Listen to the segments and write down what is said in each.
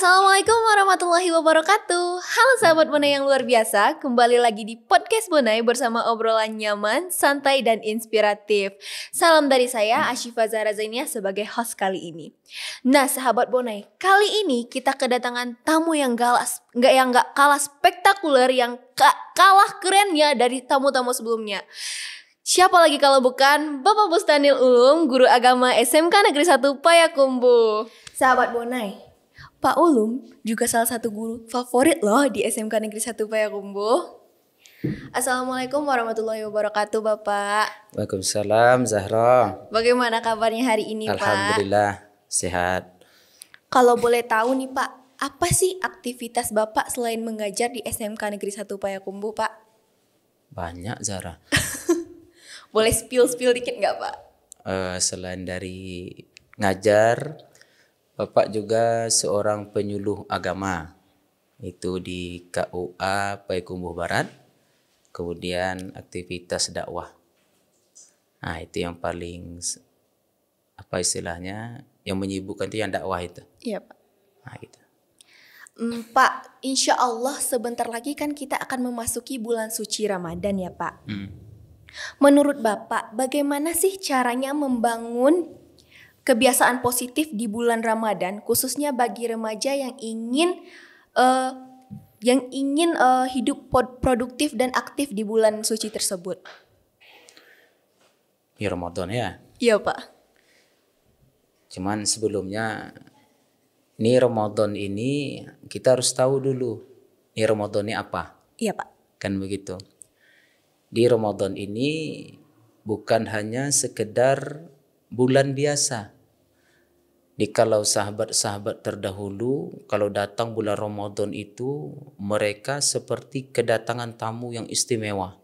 Assalamualaikum warahmatullahi wabarakatuh. Halo sahabat Bonai yang luar biasa, kembali lagi di podcast Bonai bersama obrolan nyaman, santai dan inspiratif. Salam dari saya Ashifa Zahra Zainia sebagai host kali ini. Nah sahabat Bonai, kali ini kita kedatangan tamu yang gak kalah spektakuler, yang kalah kerennya dari tamu-tamu sebelumnya. Siapa lagi kalau bukan Bapak Bustanil Ulum, guru agama SMK Negeri 1 Payakumbuh. Sahabat Bonai, Pak Ulum juga salah satu guru favorit loh di SMK Negeri 1 Payakumbuh. Assalamualaikum warahmatullahi wabarakatuh Bapak. Waalaikumsalam Zahra. Bagaimana kabarnya hari ini Pak? Alhamdulillah sehat. Kalau boleh tahu nih Pak, apa sih aktivitas Bapak selain mengajar di SMK Negeri 1 Payakumbuh Pak? Banyak Zahra. Boleh spill dikit gak Pak? Selain dari ngajar, Bapak juga seorang penyuluh agama. Itu di KUA Payakumbuh Barat. Kemudian aktivitas dakwah. Nah itu yang paling, apa istilahnya, yang menyibukkan itu yang dakwah itu. Iya Pak. Nah gitu. Pak, insya Allah sebentar lagi kan kita akan memasuki bulan suci Ramadan ya Pak. Menurut Bapak, bagaimana sih caranya membangun kebiasaan positif di bulan Ramadan, khususnya bagi remaja yang ingin hidup produktif dan aktif di bulan suci tersebut? Di Ramadan ya. Iya Pak. Cuman sebelumnya, ini Ramadan ini kita harus tahu dulu, ini Ramadan ini apa? Iya Pak. Kan begitu. Di Ramadan ini bukan hanya sekedar bulan biasa. Kalau sahabat-sahabat terdahulu, kalau datang bulan Ramadan itu, mereka seperti kedatangan tamu yang istimewa.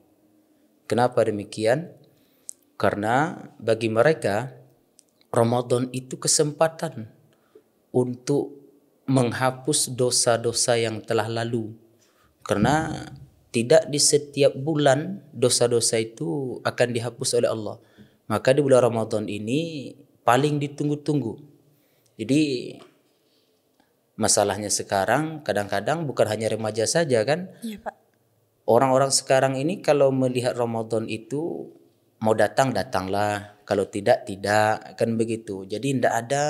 Kenapa demikian? Karena bagi mereka, Ramadan itu kesempatan untuk menghapus dosa-dosa yang telah lalu. Karena tidak di setiap bulan dosa-dosa itu akan dihapus oleh Allah. Maka di bulan Ramadan ini paling ditunggu-tunggu. Jadi masalahnya sekarang kadang-kadang bukan hanya remaja saja kan. Iya Pak. Orang-orang sekarang ini kalau melihat Ramadan itu mau datanglah, kalau tidak kan begitu. Jadi tidak ada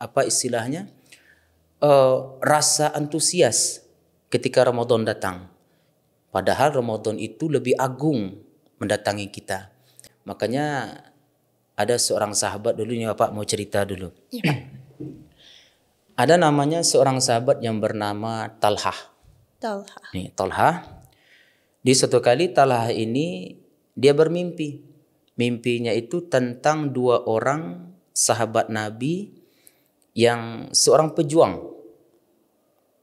apa istilahnya rasa antusias ketika Ramadan datang. Padahal Ramadan itu lebih agung mendatangi kita. Makanya ada seorang sahabat dulu nih Bapak mau cerita dulu. Iya Pak. Ada namanya seorang sahabat yang bernama Talhah. Nih Talhah. Di suatu kali Talhah ini dia bermimpi. Mimpinya itu tentang dua orang sahabat Nabi yang seorang pejuang.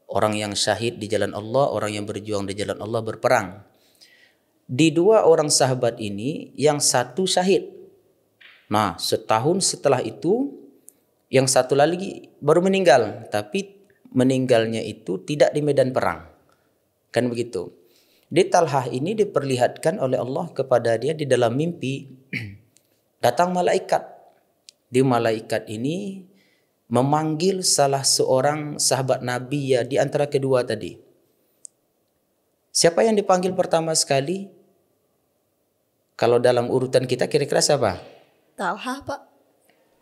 Orang yang syahid di jalan Allah, orang yang berjuang di jalan Allah berperang. Di dua orang sahabat ini, yang satu syahid. Nah, setahun setelah itu, yang satu lagi baru meninggal. Tapi meninggalnya itu tidak di medan perang. Kan begitu. Di Talhah ini diperlihatkan oleh Allah kepada dia di dalam mimpi. Datang malaikat. Di malaikat ini memanggil salah seorang sahabat Nabi ya di antara kedua tadi. Siapa yang dipanggil pertama sekali? Kalau dalam urutan kita kira-kira siapa? Talhah Pak.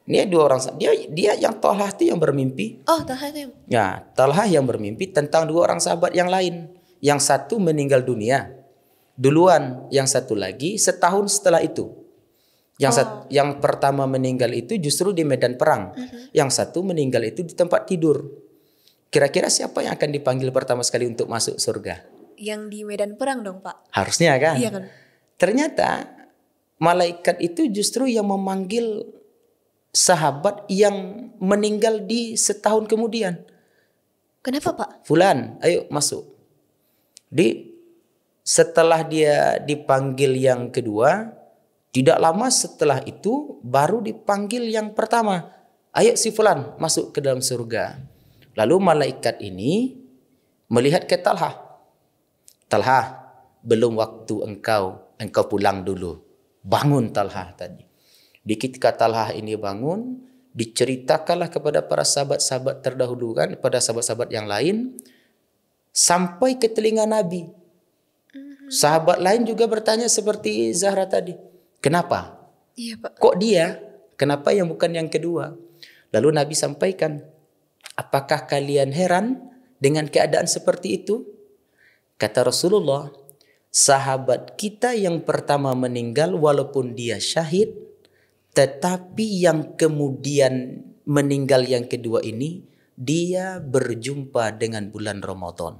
Ini dua orang. Dia yang Talhah itu yang bermimpi. Oh Talhah itu. Ya, Talhah yang bermimpi tentang dua orang sahabat yang lain. Yang satu meninggal dunia duluan, yang satu lagi setahun setelah itu. Yang pertama meninggal itu justru di medan perang. Yang satu meninggal itu di tempat tidur. Kira-kira siapa yang akan dipanggil pertama sekali untuk masuk surga? Yang di medan perang dong Pak. Harusnya kan? Iya kan. Ternyata malaikat itu justru yang memanggil sahabat yang meninggal di setahun kemudian. Kenapa Pak? Fulan, ayo masuk. Setelah dia dipanggil yang kedua, tidak lama setelah itu baru dipanggil yang pertama. Ayo si Fulan masuk ke dalam surga. Lalu malaikat ini melihat ke Talhah. Talhah, belum waktu engkau pulang dulu. Bangun Talhah tadi. Ketika Talhah ini bangun, diceritakanlah kepada para sahabat-sahabat terdahulu kan, pada sahabat-sahabat yang lain, sampai ke telinga Nabi. Sahabat lain juga bertanya seperti Zahra tadi. Kenapa? Iya, Pak. Kok dia? Kenapa yang bukan yang kedua? Lalu Nabi sampaikan, apakah kalian heran dengan keadaan seperti itu? Kata Rasulullah, sahabat kita yang pertama meninggal walaupun dia syahid, tetapi yang kemudian meninggal yang kedua ini, dia berjumpa dengan bulan Ramadan.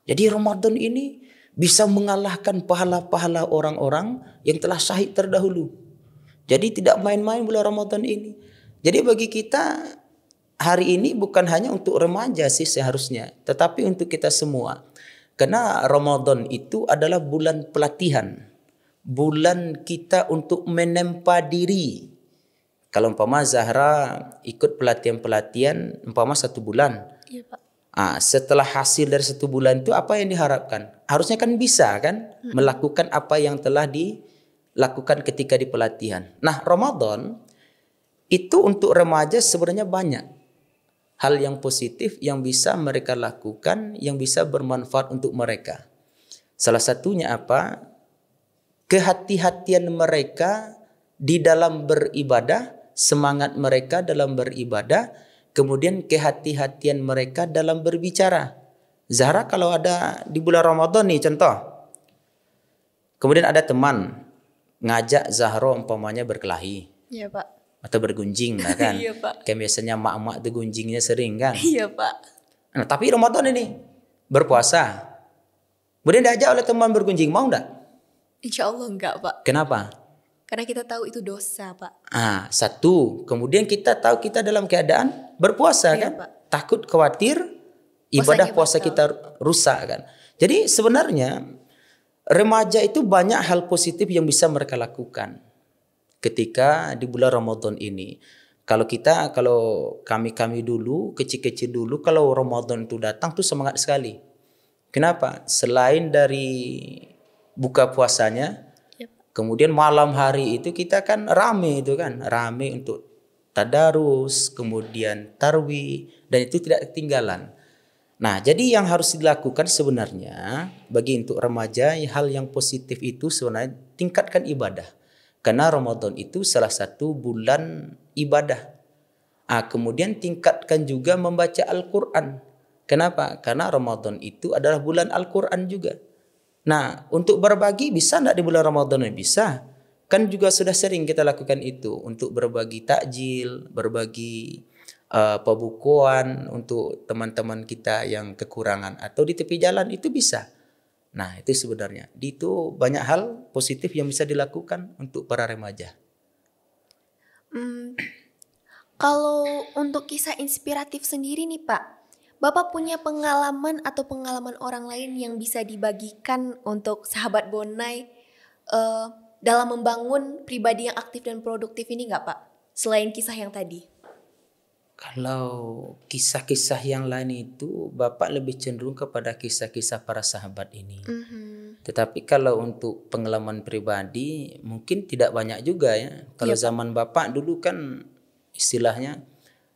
Jadi Ramadan ini bisa mengalahkan pahala-pahala orang-orang yang telah syahid terdahulu. Jadi tidak main-main bulan Ramadan ini. Jadi bagi kita hari ini bukan hanya untuk remaja sih seharusnya, tetapi untuk kita semua. Karena Ramadan itu adalah bulan pelatihan. Bulan kita untuk menempa diri. Kalau umpama Zahra ikut pelatihan-pelatihan umpama 1 bulan. Iya, Pak. Setelah hasil dari 1 bulan itu apa yang diharapkan? Harusnya kan bisa kan melakukan apa yang telah dilakukan ketika di pelatihan. Nah, Ramadan itu untuk remaja sebenarnya banyak hal yang positif yang bisa mereka lakukan, yang bisa bermanfaat untuk mereka. Salah satunya apa? Kehati-hatian mereka di dalam beribadah, semangat mereka dalam beribadah, kemudian kehati-hatian mereka dalam berbicara. Zahra kalau ada di bulan Ramadan nih contoh. Kemudian ada teman ngajak Zahra umpamanya berkelahi. Iya, Pak. Atau bergunjing lah kan. Iya, Pak. Kayak biasanya mak-mak tuh gunjingnya sering kan. Iya, Pak. Nah, tapi Ramadan ini berpuasa. Kemudian diajak oleh teman bergunjing, mau enggak? Insya Allah enggak, Pak. Kenapa? Karena kita tahu itu dosa, Pak. Satu. Kemudian kita tahu kita dalam keadaan berpuasa Iya, kan. Pak. Takut khawatir ibadah puasa kita rusak kan. Jadi sebenarnya remaja itu banyak hal positif yang bisa mereka lakukan ketika di bulan Ramadan ini. Kalau kami dulu, kecil-kecil dulu, kalau Ramadan itu datang tuh semangat sekali. Kenapa? Selain dari buka puasanya, kemudian malam hari itu kita kan rame untuk tadarus, kemudian tarwih, dan itu tidak ketinggalan. Nah, jadi yang harus dilakukan sebenarnya bagi untuk remaja, hal yang positif itu sebenarnya tingkatkan ibadah. Karena Ramadan itu salah satu bulan ibadah. Kemudian tingkatkan juga membaca Al-Quran. Kenapa? Karena Ramadan itu adalah bulan Al-Quran juga. Nah, untuk berbagi bisa enggak di bulan Ramadan? Bisa. Kan juga sudah sering kita lakukan itu. Untuk berbagi takjil, berbagi pembukuan untuk teman-teman kita yang kekurangan. Atau di tepi jalan itu bisa. Nah, itu sebenarnya. Itu banyak hal positif yang bisa dilakukan untuk para remaja. Kalau untuk kisah inspiratif sendiri nih, Pak, Bapak punya pengalaman atau pengalaman orang lain yang bisa dibagikan untuk sahabat Bonai dalam membangun pribadi yang aktif dan produktif ini nggak, Pak? Selain kisah yang tadi. Kalau kisah-kisah yang lain itu Bapak lebih cenderung kepada kisah-kisah para sahabat ini. Tetapi kalau untuk pengalaman pribadi mungkin tidak banyak juga ya. Kalau zaman Bapak dulu kan istilahnya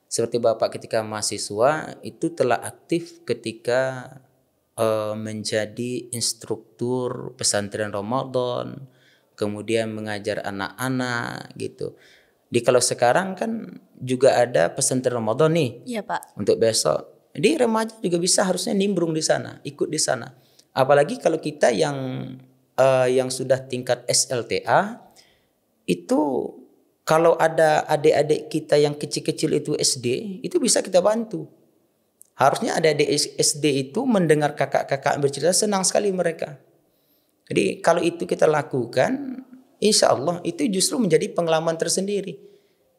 seperti Bapak ketika mahasiswa itu telah aktif ketika menjadi instruktur pesantren Ramadan, kemudian mengajar anak-anak gitu. Kalau sekarang kan juga ada pesantren Ramadan nih. Iya, Pak. Untuk besok. Jadi remaja juga bisa harusnya nimbrung di sana, ikut di sana. Apalagi kalau kita yang sudah tingkat SLTA itu kalau ada adik-adik kita yang kecil-kecil itu SD, itu bisa kita bantu. Harusnya adik-adik SD itu mendengar kakak-kakak bercerita senang sekali mereka. Jadi kalau itu kita lakukan, insya Allah itu justru menjadi pengalaman tersendiri.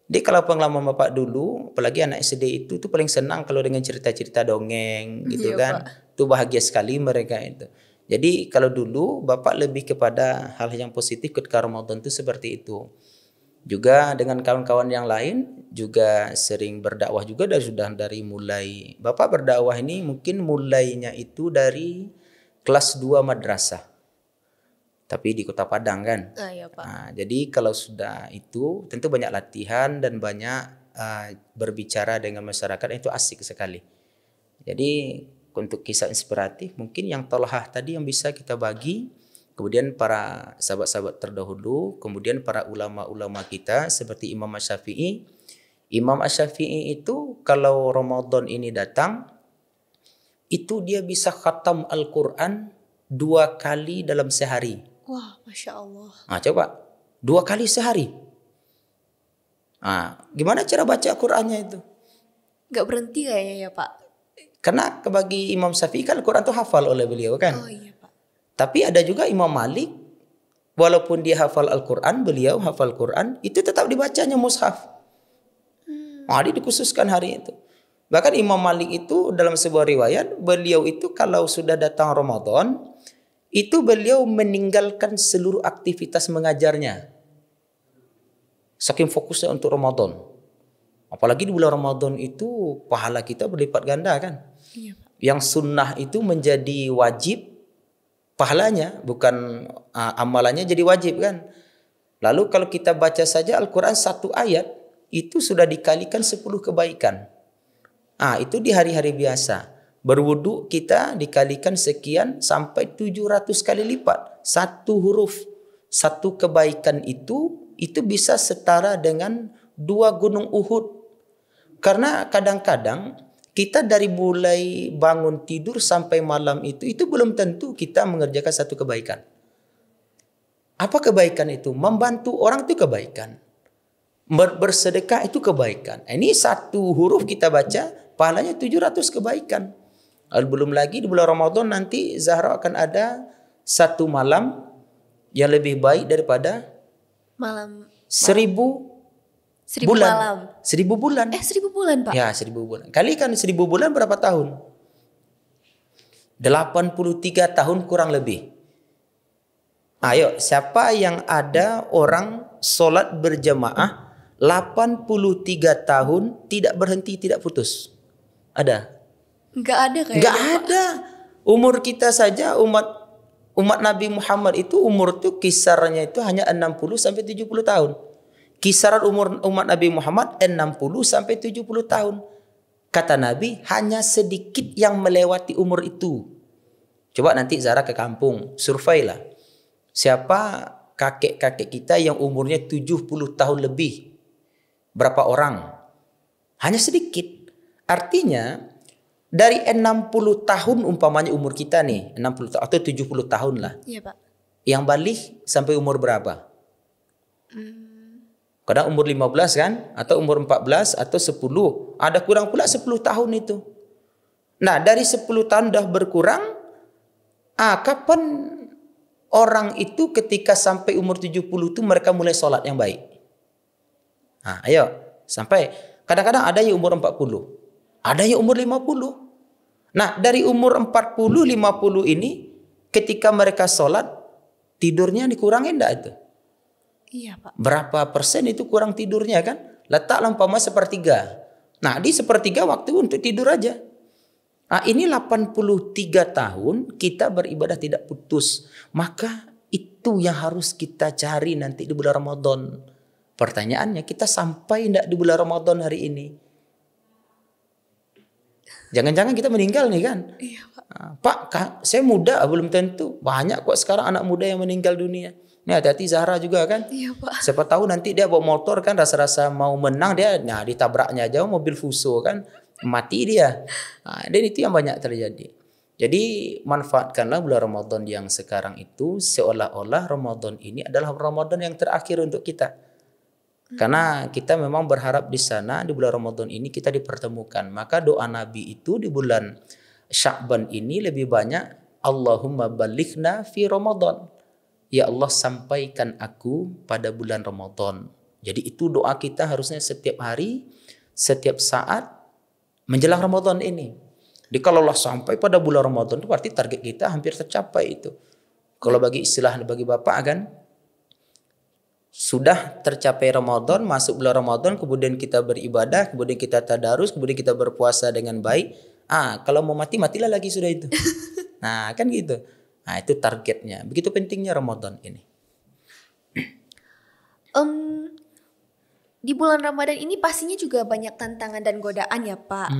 Jadi kalau pengalaman Bapak dulu, apalagi anak SD itu paling senang kalau dengan cerita-cerita dongeng gitu kan. Pak. Itu bahagia sekali mereka itu. Jadi kalau dulu Bapak lebih kepada hal yang positif ketika Ramadan itu seperti itu. Juga dengan kawan-kawan yang lain juga sering berdakwah juga dari mulai Bapak berdakwah ini mungkin mulainya itu dari kelas 2 madrasah. tapi di Kota Padang kan. Iya, Pak. Nah, jadi kalau sudah itu tentu banyak latihan dan banyak berbicara dengan masyarakat, itu asik sekali. Jadi untuk kisah inspiratif mungkin yang Thalhah tadi yang bisa kita bagi, kemudian para sahabat-sahabat terdahulu, kemudian para ulama-ulama kita seperti Imam Asy-Syafi'i. Imam Asy-Syafi'i itu kalau Ramadan ini datang, itu dia bisa khatam Al-Quran 2 kali dalam sehari. Wah, Masya Allah. Nah, coba 2 kali sehari. Nah, gimana cara baca Qurannya itu? Gak berhenti kayaknya ya, Pak. Karena bagi Imam Syafi'i kan Quran itu hafal oleh beliau kan. Oh iya, Pak. Tapi ada juga Imam Malik, walaupun dia hafal Al-Quran, beliau hafal Quran, itu tetap dibacanya mushaf. Nah, dia dikhususkan hari itu. Bahkan Imam Malik itu dalam sebuah riwayat, beliau itu kalau sudah datang Ramadan, itu beliau meninggalkan seluruh aktivitas mengajarnya. Saking fokusnya untuk Ramadan. Apalagi di bulan Ramadan itu pahala kita berlipat ganda kan. Iya, Pak. Yang sunnah itu menjadi wajib pahalanya, bukan amalannya jadi wajib kan. Lalu kalau kita baca saja Al-Quran 1 ayat, itu sudah dikalikan 10 kebaikan. Itu di hari-hari biasa. Berwudu kita dikalikan sekian sampai 700 kali lipat. 1 huruf, 1 kebaikan itu bisa setara dengan 2 gunung Uhud. Karena kadang-kadang kita dari mulai bangun tidur sampai malam itu belum tentu kita mengerjakan 1 kebaikan. Apa kebaikan itu? Membantu orang itu kebaikan. Bersedekah itu kebaikan. Ini 1 huruf kita baca, pahalanya 700 kebaikan. Belum lagi di bulan Ramadan nanti Zahra akan ada 1 malam yang lebih baik daripada Malam 1000 bulan. malam. 1000 bulan. 1000 bulan, Pak. Ya, 1000 bulan. Kalikan 1000 bulan berapa tahun? 83 tahun kurang lebih. Ayo, siapa yang ada orang sholat berjamaah 83 tahun tidak berhenti, tidak putus? Ada? Nggak ada kayaknya. Nggak ada. Umur kita saja, umat Nabi Muhammad itu umur tuh kisarannya itu hanya 60 sampai 70 tahun. Kisaran umur umat Nabi Muhammad 60 sampai 70 tahun. Kata Nabi, hanya sedikit yang melewati umur itu. Coba nanti Zara ke kampung, surveilah. Siapa kakek-kakek kita yang umurnya 70 tahun lebih? Berapa orang? Hanya sedikit. Artinya dari 60 tahun umpamanya umur kita nih, 60 tahun atau 70 tahun lah. Iya, Pak. Yang balik sampai umur berapa? Kadang umur 15 kan? Atau umur 14 atau 10. Ada kurang pula 10 tahun itu. Nah, dari 10 tahun dah berkurang, kapan orang itu ketika sampai umur 70 itu mereka mulai sholat yang baik? Ayo, sampai kadang-kadang ada yang umur 40. Ada yang umur 50. Nah, dari umur 40, 50 ini ketika mereka sholat, tidurnya dikurangin enggak itu? Iya, Pak. Berapa persen itu kurang tidurnya kan? Letaklah umpama sepertiga. Nah, di sepertiga waktu untuk tidur aja. Ini 83 tahun kita beribadah tidak putus. Maka itu yang harus kita cari nanti di bulan Ramadan. Pertanyaannya, kita sampai enggak di bulan Ramadan hari ini? Jangan-jangan kita meninggal nih kan? Iya, Pak. Pak, saya muda, belum tentu. Banyak kok sekarang anak muda yang meninggal dunia. Ini hati-hati Zahra juga kan? Iya, Pak. Siapa tahu nanti dia bawa motor kan, rasa-rasa mau menang dia, ditabraknya aja mobil Fuso kan, mati dia. Dan itu yang banyak terjadi. Jadi manfaatkanlah bulan Ramadan yang sekarang itu seolah-olah Ramadan ini adalah Ramadan yang terakhir untuk kita. Karena kita memang berharap di sana di bulan Ramadan ini kita dipertemukan. Maka doa Nabi itu di bulan Sya'ban ini lebih banyak, Allahumma balighna fi Ramadan. Ya Allah, sampaikan aku pada bulan Ramadan. Jadi itu doa kita harusnya setiap hari, setiap saat menjelang Ramadan ini. Jadi kalau Allah sampai pada bulan Ramadan itu berarti target kita hampir tercapai itu. Kalau bagi istilah bagi Bapak kan, sudah tercapai Ramadan, masuk bulan Ramadan, kemudian kita beribadah, kemudian kita tadarus, kemudian kita berpuasa dengan baik. Kalau mau mati, matilah lagi sudah itu. Nah, kan gitu. Nah, itu targetnya. Begitu pentingnya Ramadan ini. Di bulan Ramadan ini pastinya juga banyak tantangan dan godaan ya Pak.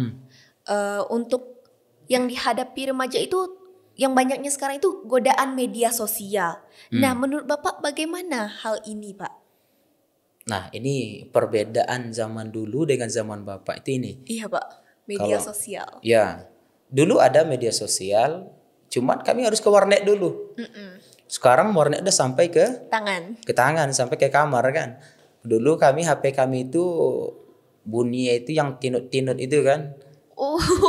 Untuk yang dihadapi remaja itu, yang banyaknya sekarang itu godaan media sosial. Nah, menurut Bapak bagaimana hal ini Pak? Nah, ini perbedaan zaman dulu dengan zaman Bapak itu ini. Iya Pak, media sosial. Ya, dulu ada media sosial, cuman kami harus ke warnet dulu. Sekarang warnet udah sampai ke tangan, sampai ke kamar kan. Dulu HP kami itu bunyi itu yang tinut-tinut itu kan.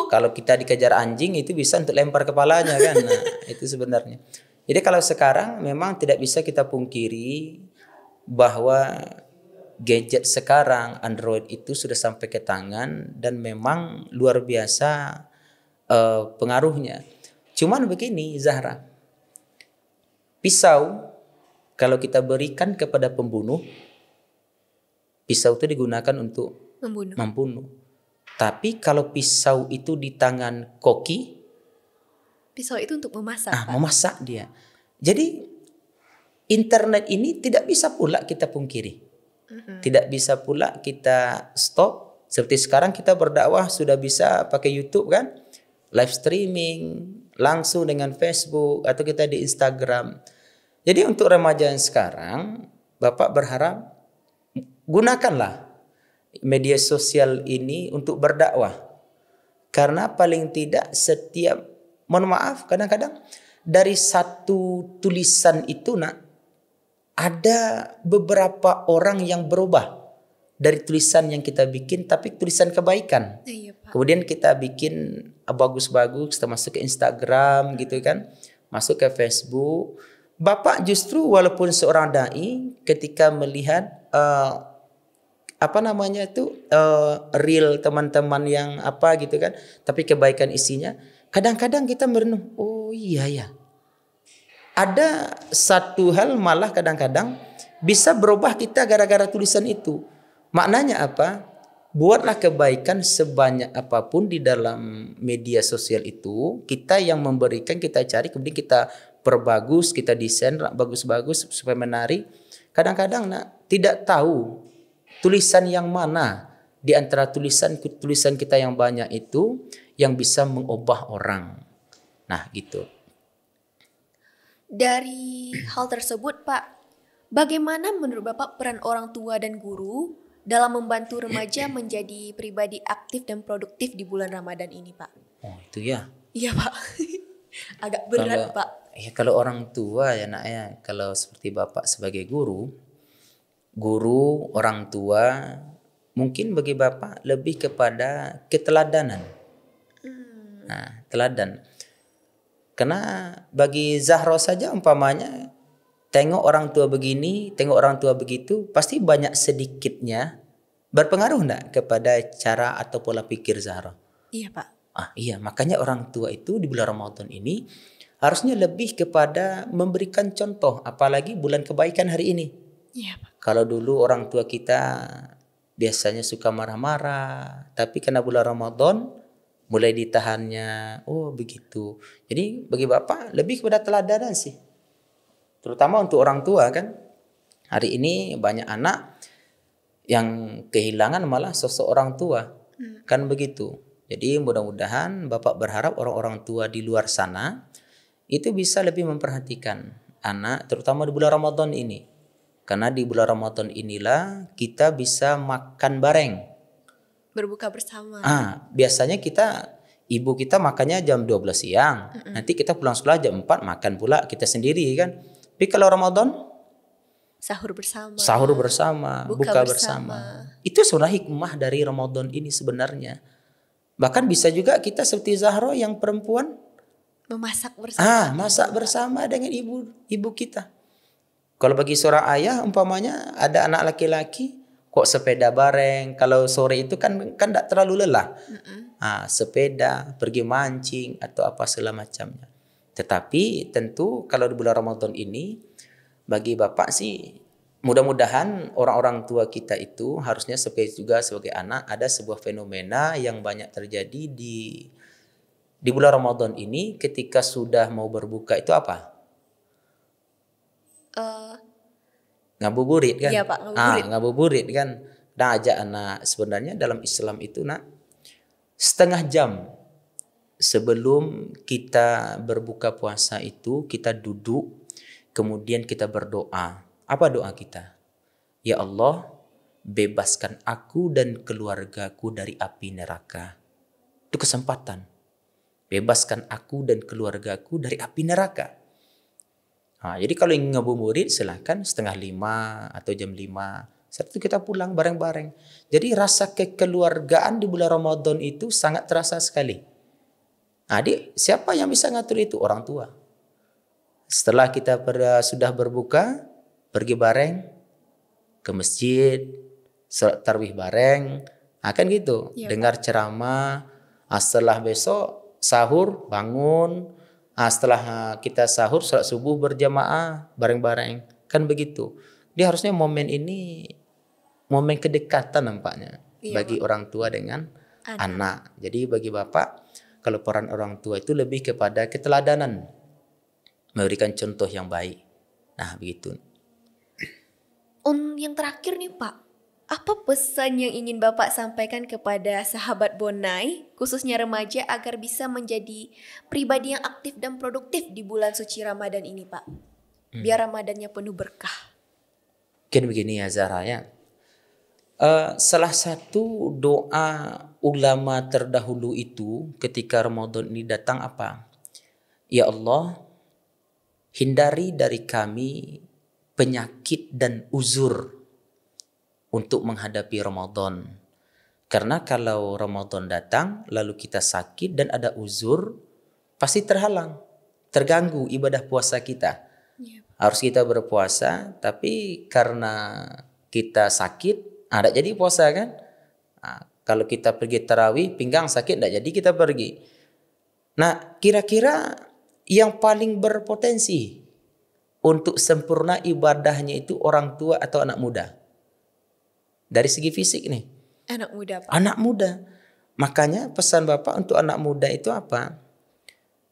Kalau kita dikejar anjing itu bisa untuk lempar kepalanya kan. Nah, itu sebenarnya. Jadi kalau sekarang memang tidak bisa kita pungkiri bahwa gadget sekarang Android itu sudah sampai ke tangan dan memang luar biasa pengaruhnya. Cuman begini Zahra, pisau kalau kita berikan kepada pembunuh, pisau itu digunakan untuk membunuh. Tapi kalau pisau itu di tangan koki, pisau itu untuk memasak. Memasak dia. Jadi internet ini tidak bisa pula kita pungkiri. Tidak bisa pula kita stop. Seperti sekarang kita berdakwah sudah bisa pakai YouTube kan, live streaming langsung dengan Facebook atau kita di Instagram. Jadi untuk remaja yang sekarang, Bapak berharap gunakanlah media sosial ini untuk berdakwah. Karena paling tidak setiap, mohon maaf, kadang-kadang dari satu tulisan itu ada beberapa orang yang berubah dari tulisan yang kita bikin, tapi tulisan kebaikan. Iya, Pak. Kemudian kita bikin bagus-bagus, kita masuk ke Instagram gitu kan, masuk ke Facebook. Bapak justru walaupun seorang dai, ketika melihat real teman-teman yang gitu kan, tapi kebaikan isinya, kadang-kadang kita merenung, oh iya ya. Ada satu hal malah kadang-kadang bisa berubah kita gara-gara tulisan itu. Maknanya apa? Buatlah kebaikan sebanyak apapun di dalam media sosial itu. Kita yang memberikan, kita cari, kemudian kita perbagus, kita desain bagus-bagus supaya menarik. Kadang-kadang tidak tahu tulisan yang mana di antara tulisan kita yang banyak itu yang bisa mengubah orang. Nah, gitu. Dari hal tersebut, Pak, bagaimana menurut Bapak peran orang tua dan guru dalam membantu remaja menjadi pribadi aktif dan produktif di bulan Ramadan ini, Pak? Oh, itu ya. Iya, Pak. Agak berat, Pak. Ya, kalau orang tua ya nak ya, kalau seperti Bapak sebagai guru, orang tua, mungkin bagi Bapak lebih kepada keteladanan. Nah, teladan. Karena bagi Zahra saja umpamanya, tengok orang tua begini, tengok orang tua begitu, pasti banyak sedikitnya berpengaruh enggak kepada cara atau pola pikir Zahra? Iya, Pak. Iya, makanya orang tua itu di bulan Ramadan ini harusnya lebih kepada memberikan contoh, apalagi bulan kebaikan hari ini. Iya, Pak. Kalau dulu orang tua kita biasanya suka marah-marah, tapi karena bulan Ramadan mulai ditahannya. Oh, begitu. Jadi bagi Bapak lebih kepada teladanan sih. Terutama untuk orang tua kan. Hari ini banyak anak yang kehilangan malah sosok orang tua. Kan begitu. Jadi mudah-mudahan Bapak berharap orang-orang tua di luar sana itu bisa lebih memperhatikan anak, terutama di bulan Ramadan ini. Karena di bulan Ramadan inilah kita bisa makan bareng. Berbuka bersama. Biasanya ibu kita makannya jam 12 siang. Nanti kita pulang sekolah jam 4 makan pula kita sendiri kan. Tapi kalau Ramadan sahur bersama. Sahur bersama, buka bersama. Itu sebenarnya hikmah dari Ramadan ini sebenarnya. Bahkan bisa juga kita seperti Zahra yang perempuan memasak bersama. Masak bersama dengan ibu kita. Kalau bagi seorang ayah umpamanya ada anak laki-laki, kok sepeda bareng. Kalau sore itu kan tidak terlalu lelah. Sepeda, pergi mancing atau apa segala macamnya. Tetapi tentu kalau di bulan Ramadan ini bagi Bapak sih mudah-mudahan orang-orang tua kita itu harusnya sebagai anak ada sebuah fenomena yang banyak terjadi di Di bulan Ramadan ini ketika sudah mau berbuka itu apa? Ngabuburit kan? Iya Pak, ngabuburit. Ngabuburit kan. Nah, ajak anak, sebenarnya dalam Islam itu nak, setengah jam sebelum kita berbuka puasa itu kita duduk, kemudian kita berdoa. Apa doa kita? Ya Allah, bebaskan aku dan keluargaku dari api neraka. Itu kesempatan. Bebaskan aku dan keluargaku dari api neraka. Jadi kalau ingin ngabuburit silahkan 4:30 atau jam 5. Setelah itu kita pulang bareng-bareng. Jadi rasa kekeluargaan di bulan Ramadan itu sangat terasa sekali. Siapa yang bisa ngatur itu? Orang tua. Setelah kita sudah berbuka, pergi bareng ke masjid, salat tarawih bareng, kan gitu. Ya, dengar ceramah. Setelah besok sahur, bangun. Setelah kita sahur, salat subuh berjamaah bareng-bareng. Kan begitu. Dia harusnya momen ini momen kedekatan nampaknya bagi orang tua dengan anak. Jadi bagi bapak, kalau peran orang tua itu lebih kepada keteladanan, memberikan contoh yang baik. Nah begitu. Yang terakhir nih Pak, apa pesan yang ingin Bapak sampaikan kepada sahabat Bonai, khususnya remaja, agar bisa menjadi pribadi yang aktif dan produktif di bulan suci Ramadan ini Pak? Biar Ramadannya penuh berkah. Mungkin begini ya Zahra ya. Salah satu doa ulama terdahulu itu ketika Ramadan ini datang apa? Ya Allah, hindari dari kami penyakit dan uzur untuk menghadapi Ramadan. Karena kalau Ramadan datang lalu kita sakit dan ada uzur, pasti terhalang, terganggu ibadah puasa kita. Harus kita berpuasa, tapi karena kita sakit, tidak jadi puasa kan? Kalau kita pergi tarawih, pinggang sakit, tidak jadi kita pergi. Nah, kira-kira yang paling berpotensi untuk sempurna ibadahnya itu orang tua atau anak muda? Dari segi fisik nih. Anak muda Pak. Anak muda. Makanya pesan Bapak untuk anak muda itu apa?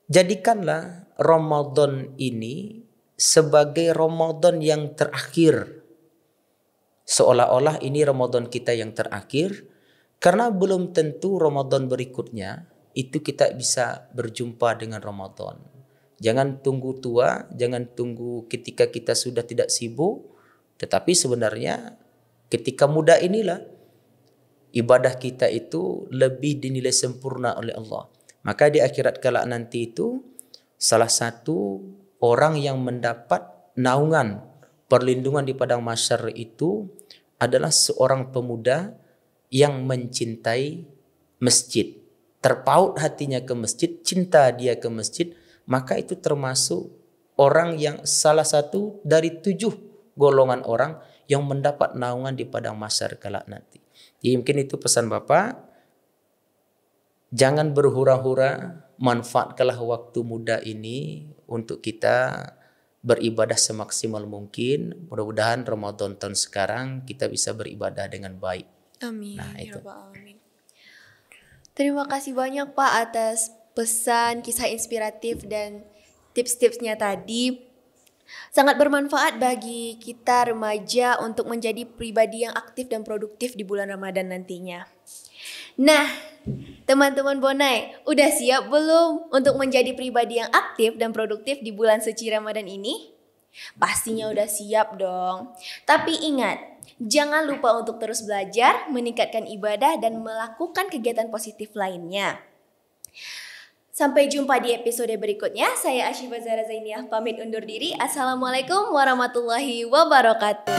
Jadikanlah Ramadan ini sebagai Ramadan yang terakhir. Seolah-olah ini Ramadan kita yang terakhir. Karena belum tentu Ramadan berikutnya itu kita bisa berjumpa dengan Ramadan. Jangan tunggu tua, jangan tunggu ketika kita sudah tidak sibuk. Tetapi sebenarnya ketika muda inilah ibadah kita itu lebih dinilai sempurna oleh Allah. Maka di akhirat kelak nanti itu salah satu orang yang mendapat naungan perlindungan di padang mahsyar itu adalah seorang pemuda yang mencintai masjid. Terpaut hatinya ke masjid, cinta dia ke masjid, maka itu termasuk orang yang salah satu dari 7 golongan orang yang mendapat naungan di padang mahsyar kelak nanti. Jadi mungkin itu pesan Bapak. Jangan berhura-hura, manfaatkanlah waktu muda ini untuk kita beribadah semaksimal mungkin. Mudah-mudahan Ramadan tahun sekarang kita bisa beribadah dengan baik. Amin. Nah, itu. Amin. Terima kasih banyak Pak atas pesan, kisah inspiratif dan tips-tipsnya tadi. Sangat bermanfaat bagi kita remaja untuk menjadi pribadi yang aktif dan produktif di bulan Ramadan nantinya. Nah, teman-teman Bonai, udah siap belum untuk menjadi pribadi yang aktif dan produktif di bulan suci Ramadan ini? Pastinya udah siap dong. Tapi ingat, jangan lupa untuk terus belajar, meningkatkan ibadah, dan melakukan kegiatan positif lainnya. Sampai jumpa di episode berikutnya. Saya Ashifa Zahra Zainiah pamit undur diri. Assalamualaikum warahmatullahi wabarakatuh.